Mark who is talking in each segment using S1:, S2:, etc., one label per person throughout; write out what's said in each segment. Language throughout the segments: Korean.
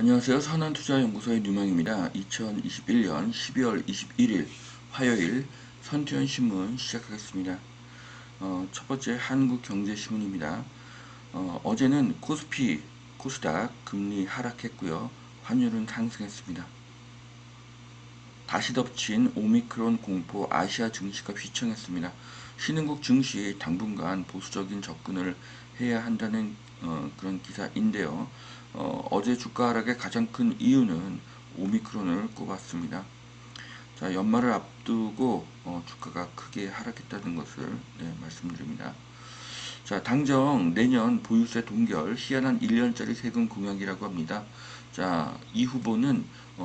S1: 안녕하세요. 선한투자연구소의 뉴망입니다. 2021년 12월 21일 화요일 선투현 신문 시작하겠습니다. 첫 번째 한국경제신문입니다. 어제는 코스피, 코스닥 금리 하락했고요. 환율은 상승했습니다. 다시 덮친 오미크론 공포 아시아 증시가 휘청했습니다. 신흥국 증시 당분간 보수적인 접근을 해야 한다는 그런 기사인데요. 어제 주가 하락의 가장 큰 이유는 오미크론을 꼽았습니다. 자, 연말을 앞두고 주가가 크게 하락했다는 것을 말씀드립니다. 자, 당정 내년 보유세 동결 희한한 1년짜리 세금 공약이라고 합니다. 자, 이 후보는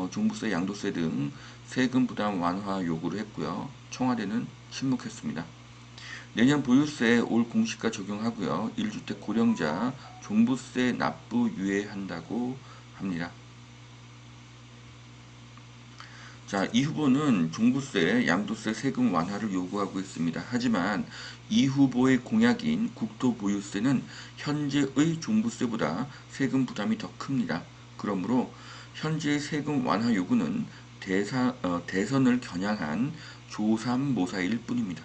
S1: 종부세, 양도세 등 세금 부담 완화 요구를 했고요. 청와대는 침묵했습니다. 내년 보유세 올 공시가 적용하고요. 1주택 고령자 종부세 납부 유예한다고 합니다. 자, 이 후보는 종부세, 양도세 세금 완화를 요구하고 있습니다. 하지만 이 후보의 공약인 국토보유세는 현재의 종부세보다 세금 부담이 더 큽니다. 그러므로 현재의 세금 완화 요구는 대선을 겨냥한 조삼모사일 뿐입니다.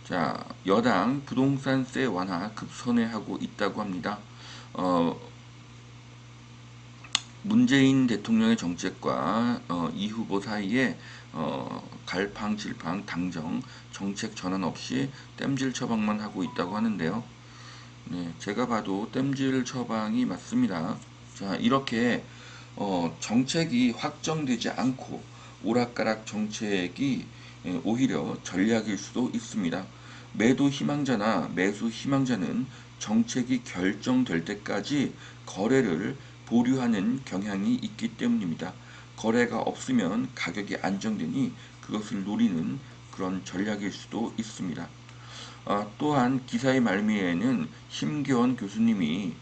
S1: 자, 여당 부동산세 완화 급선회하고 있다고 합니다. 어, 문재인 대통령의 정책과 이 후보 사이에 갈팡질팡 당정 정책 전환 없이 땜질 처방만 하고 있다고 하는데요. 네, 제가 봐도 땜질 처방이 맞습니다. 자, 이렇게 정책이 확정되지 않고 오락가락 정책이 오히려 전략일 수도 있습니다. 매도 희망자나 매수 희망자는 정책이 결정될 때까지 거래를 보류하는 경향이 있기 때문입니다. 거래가 없으면 가격이 안정되니 그것을 노리는 그런 전략일 수도 있습니다. 또한 기사의 말미에는 심계원 교수님이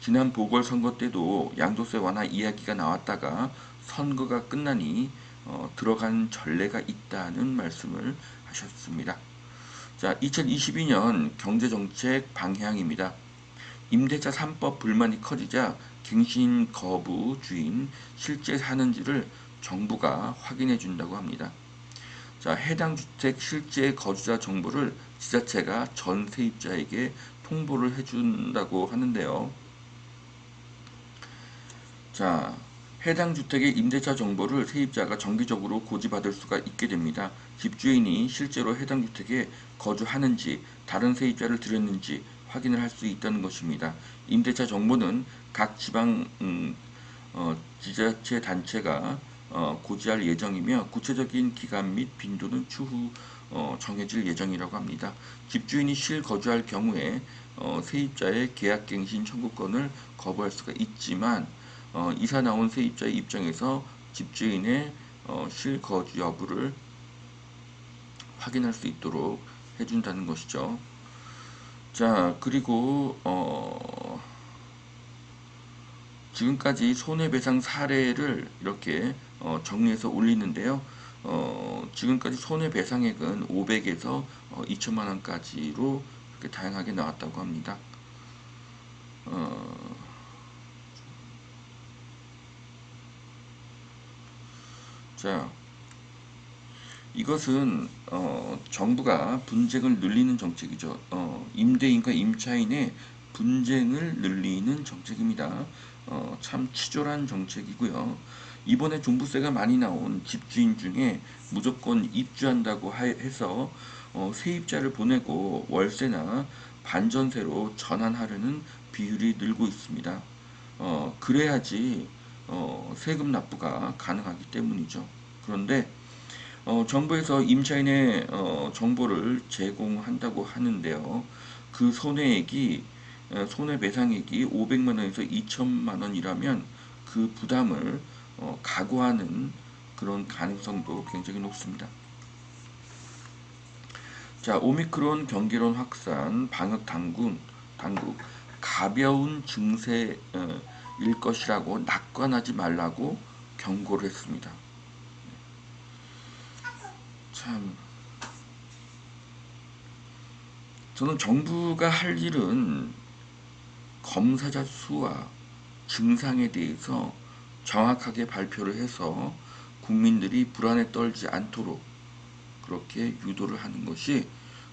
S1: 지난 보궐선거 때도 양도세 완화 이야기가 나왔다가 선거가 끝나니 들어간 전례가 있다는 말씀을 하셨습니다. 자, 2022년 경제정책 방향입니다. 임대차 3법 불만이 커지자 갱신 거부 주인 실제 사는지를 정부가 확인해 준다고 합니다. 자, 해당 주택 실제 거주자 정보를 지자체가 전 세입자에게 통보를 해준다고 하는데요. 자, 해당 주택의 임대차 정보를 세입자가 정기적으로 고지받을 수가 있게 됩니다. 집주인이 실제로 해당 주택에 거주하는지 다른 세입자를 들였는지 확인을 할 수 있다는 것입니다. 임대차 정보는 각 지방 지자체 단체가 고지할 예정이며 구체적인 기간 및 빈도는 추후 정해질 예정이라고 합니다. 집주인이 실거주할 경우에 세입자의 계약갱신 청구권을 거부할 수가 있지만 이사 나온 세입자의 입장에서 집주인의 실거주 여부를 확인할 수 있도록 해준다는 것이죠. 자, 그리고 지금까지 손해배상 사례를 이렇게 정리해서 올리는데요. 지금까지 손해배상액은 500에서 2천만 원까지로 이렇게 다양하게 나왔다고 합니다. 자, 이것은 정부가 분쟁을 늘리는 정책이죠. 임대인과 임차인의 분쟁을 늘리는 정책입니다. 참 치졸한 정책이고요. 이번에 종부세가 많이 나온 집주인 중에 무조건 입주한다고 해서 세입자를 보내고 월세나 반전세로 전환하려는 비율이 늘고 있습니다. 그래야지 세금 납부가 가능하기 때문이죠. 그런데 정부에서 임차인의 정보를 제공한다고 하는데요. 그 손해액이 손해배상액이 500만 원에서 2천만 원이라면 그 부담을 각오하는 그런 가능성도 굉장히 높습니다. 자, 오미크론 경계론 확산 방역 당국 가벼운 증세일 것이라고 낙관하지 말라고 경고를 했습니다. 참, 저는 정부가 할 일은 검사자 수와 증상에 대해서 정확하게 발표를 해서 국민들이 불안에 떨지 않도록 그렇게 유도를 하는 것이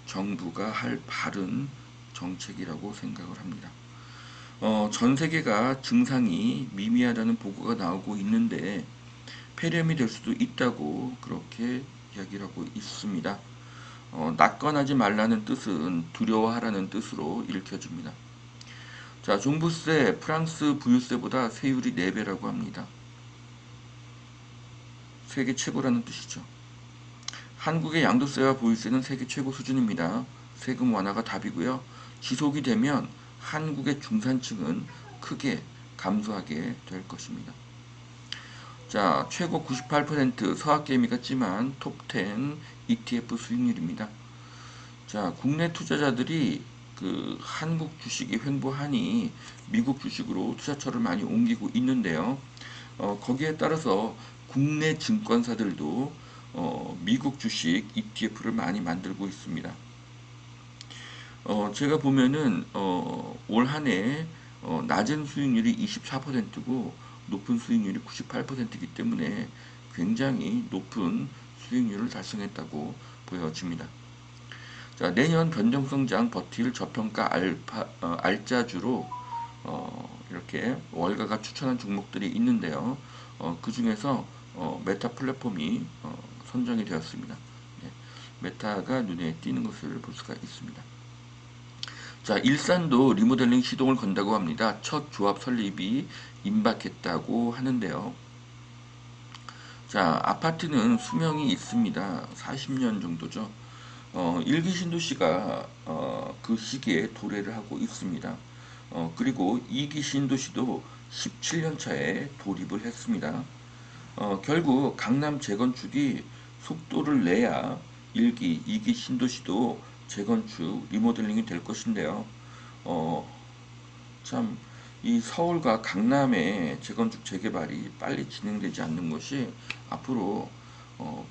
S1: 정부가 할 바른 정책이라고 생각을 합니다. 전 세계가 증상이 미미하다는 보고가 나오고 있는데 폐렴이 될 수도 있다고 그렇게 이야기를 하고 있습니다. 낙관하지 말라는 뜻은 두려워하라는 뜻으로 읽혀집니다. 자, 종부세, 프랑스 부유세보다 세율이 4배라고 합니다. 세계 최고라는 뜻이죠. 한국의 양도세와 보유세는 세계 최고 수준입니다. 세금 완화가 답이고요. 지속이 되면 한국의 중산층은 크게 감소하게 될 것입니다. 자, 최고 98% 서학개미 같지만 톱10 ETF 수익률입니다. 자, 국내 투자자들이 그 한국 주식이 횡보하니 미국 주식으로 투자처를 많이 옮기고 있는데요. 거기에 따라서 국내 증권사들도 미국 주식 ETF를 많이 만들고 있습니다. 제가 보면은 올 한해 낮은 수익률이 24%고 높은 수익률이 98%이기 때문에 굉장히 높은 수익률을 달성했다고 보여집니다. 자, 내년 변동성장 버틸 저평가 알짜주로 이렇게 월가가 추천한 종목들이 있는데요. 그 중에서 메타 플랫폼이 선정이 되었습니다. 네, 메타가 눈에 띄는 것을 볼 수가 있습니다. 자, 일산도 리모델링 시동을 건다고 합니다. 첫 조합 설립이 임박했다고 하는데요. 자, 아파트는 수명이 있습니다. 40년 정도죠. 일기 신도시가 그 시기에 도래를 하고 있습니다. 그리고 이기 신도시도 17년 차에 돌입을 했습니다. 결국 강남 재건축이 속도를 내야 1기, 2기 신도시도 재건축, 리모델링이 될 것인데요. 참, 이 서울과 강남의 재건축, 재개발이 빨리 진행되지 않는 것이 앞으로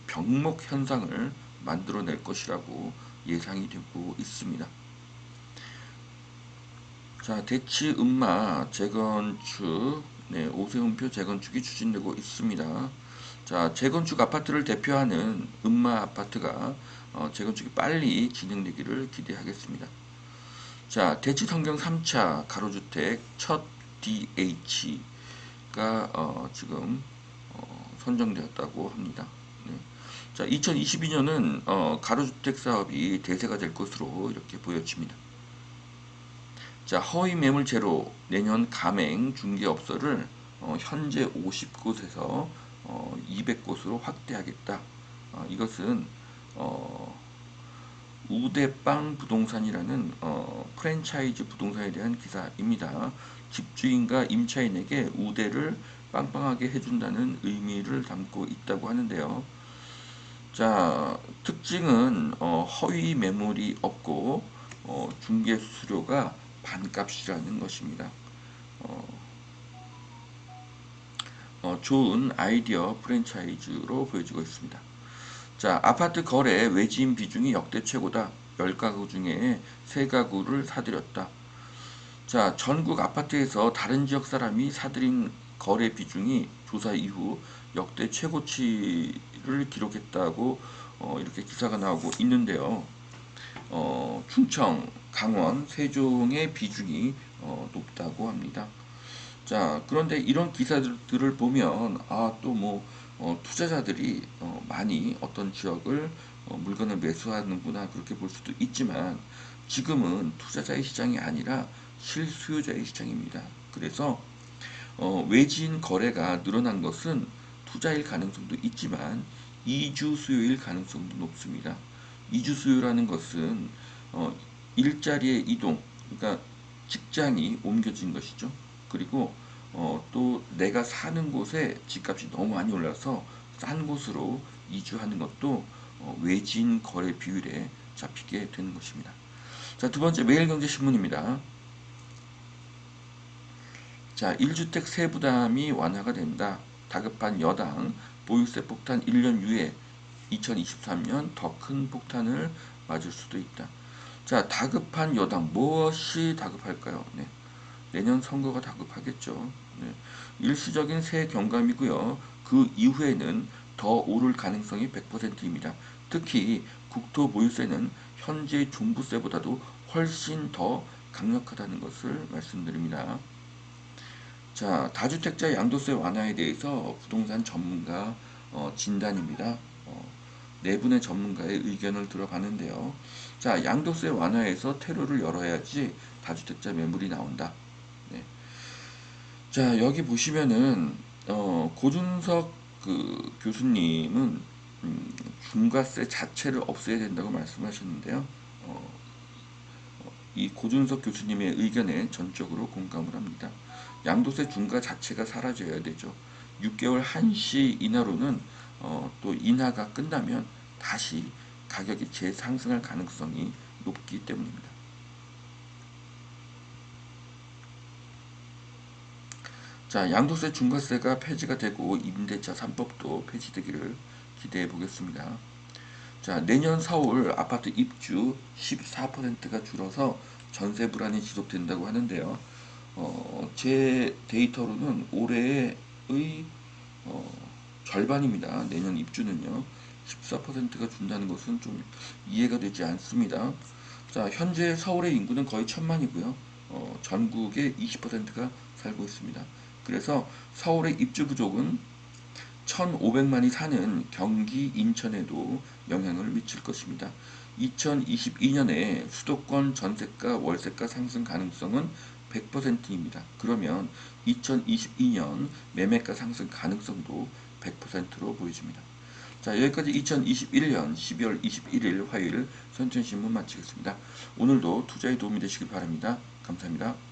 S1: 병목 현상을 만들어낼 것이라고 예상이 되고 있습니다. 자, 대치 음마 재건축, 네, 오세훈표 재건축이 추진되고 있습니다. 자, 재건축 아파트를 대표하는 음마 아파트가 재건축이 빨리 진행되기를 기대하겠습니다. 자, 대치 성경 3차 가로주택 첫 DH가 지금 선정되었다고 합니다. 네. 자, 2022년은 가로주택 사업이 대세가 될 것으로 이렇게 보여집니다. 자, 허위 매물 제로 내년 가맹 중개업소를 현재 50곳에서 200곳으로 확대하겠다. 이것은 우대빵 부동산이라는 프랜차이즈 부동산에 대한 기사입니다. 집주인과 임차인에게 우대를 빵빵하게 해준다는 의미를 담고 있다고 하는데요. 자, 특징은 허위 매물이 없고 중개 수수료가 반값이라는 것입니다. 좋은 아이디어 프랜차이즈로 보여지고 있습니다. 자, 아파트 거래 외지인 비중이 역대 최고다. 10가구 중에 3가구를 사들였다. 자, 전국 아파트에서 다른 지역 사람이 사들인 거래 비중이 조사 이후 역대 최고치를 기록했다고 이렇게 기사가 나오고 있는데요. 충청, 강원, 세종의 비중이 높다고 합니다. 자, 그런데 이런 기사들을 보면 또 뭐 투자자들이 많이 어떤 지역을 물건을 매수하는구나 그렇게 볼 수도 있지만 지금은 투자자의 시장이 아니라 실수요자의 시장입니다. 그래서 외지인 거래가 늘어난 것은 투자일 가능성도 있지만 이주 수요일 가능성도 높습니다. 이주 수요라는 것은 일자리의 이동, 그러니까 직장이 옮겨진 것이죠. 그리고 또 내가 사는 곳에 집값이 너무 많이 올라서 싼 곳으로 이주하는 것도 외진 거래 비율에 잡히게 되는 것입니다. 자, 두 번째 매일경제신문입니다. 자, 1주택 세부담이 완화가 된다. 다급한 여당 보유세 폭탄 1년 유예 2023년 더 큰 폭탄을 맞을 수도 있다. 자, 다급한 여당 무엇이 다급할까요? 네. 내년 선거가 다급하겠죠. 네. 일시적인 새 경감이고요. 그 이후에는 더 오를 가능성이 100%입니다. 특히 국토보유세는 현재 종부세보다도 훨씬 더 강력하다는 것을 말씀드립니다. 자, 다주택자 양도세 완화에 대해서 부동산 전문가 진단입니다. 네 분의 전문가의 의견을 들어봤는데요. 자, 양도세 완화에서 퇴로를 열어야지 다주택자 매물이 나온다. 네. 자, 여기 보시면은 고준석 그 교수님은 중과세 자체를 없애야 된다고 말씀하셨는데요. 어, 이 고준석 교수님의 의견에 전적으로 공감을 합니다. 양도세 중과 자체가 사라져야 되죠. 6개월 한시 인하로는 또 인하가 끝나면 다시 가격이 재상승할 가능성이 높기 때문입니다. 자, 양도세 중과세가 폐지가 되고 임대차 3법도 폐지되기를 기대해 보겠습니다. 자, 내년 4월 아파트 입주 14%가 줄어서 전세 불안이 지속된다고 하는데요. 제 데이터로는 올해의 절반입니다. 내년 입주는요. 14%가 준다는 것은 좀 이해가 되지 않습니다. 자, 현재 서울의 인구는 거의 1000만이고요. 전국의 20%가 살고 있습니다. 그래서 서울의 입주 부족은 1,500만이 사는 경기, 인천에도 영향을 미칠 것입니다. 2022년에 수도권 전세가, 월세가 상승 가능성은 100%입니다. 그러면 2022년 매매가 상승 가능성도 100%로 보여집니다. 자, 여기까지 2021년 12월 21일 화요일 선천신문 마치겠습니다. 오늘도 투자에 도움이 되시길 바랍니다. 감사합니다.